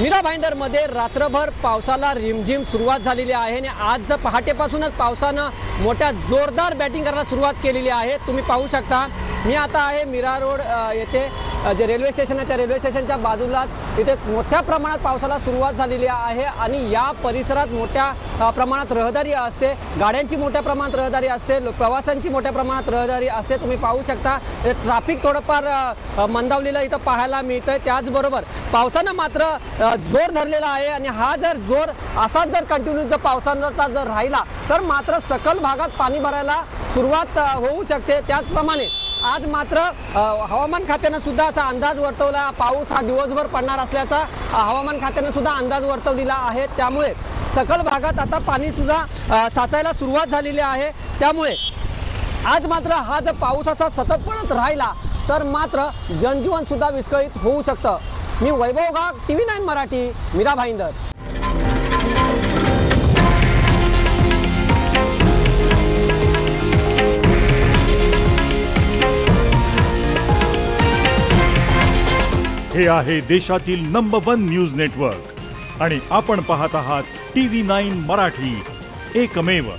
मीरा भाईंदरमध्ये रात्रभर पावसाला रिमझिम सुरुवात झालेली आहे आणि आज पहाटेपासूनच पावसानं मोठ्या जोरदार बॅटिंग करायला सुरुवात केलेली आहे। तुम्ही पाहू शकता मी आता आहे मीरा रोड येथे जे रेल्वे स्टेशन आहे त्या रेल्वे स्टेशनच्या बाजूलाच इथे मोठ्या प्रमाणात पावसाला सुरुवात झालेली आहे आणि या परिसरात मोठ्या प्रमाणात रहदारी असते, गाड्यांची मोठ्या प्रमाणात रहदारी असते, प्रवाशांची मोठ्या प्रमाणात रहदारी असते। तुम्ही पाहू शकता ट्रॅफिक थोडंफार मंदावलेलं इथं पाहायला मिळतंय। त्याचबरोबर पावसानं मात्र जोर धरलेला आहे आणि हा जर जोर असाच जर कंटिन्यू जर पावसाचा जर राहिला तर मात्र सकल भागात पाणी भरायला सुरुवात होऊ शकते। त्याचप्रमाणे आज मात्र हवामान खात्याने सुद्धा असा अंदाज वर्तवला, पाऊस हा दिवसभर पडणार असल्याचा हवामान खात्याने सुद्धा अंदाज वर्तवलेला आहे। त्यामुळे सकल भागात आता पाणी सुद्धा साचायला सुरुवात झालेली आहे। त्यामुळे आज मात्र हा जर पाऊस असा सतत पडत राहिला तर मात्र जनजीवन सुद्धा विस्कळीत होऊ शकतं। मी वैभव गाग, TV9 मराठी, मीरा भाईंदर। हे आहे देशातील नंबर 1 न्यूज नेटवर्क आणि आपण पाहत आहात TV9 मराठी, एकमेव।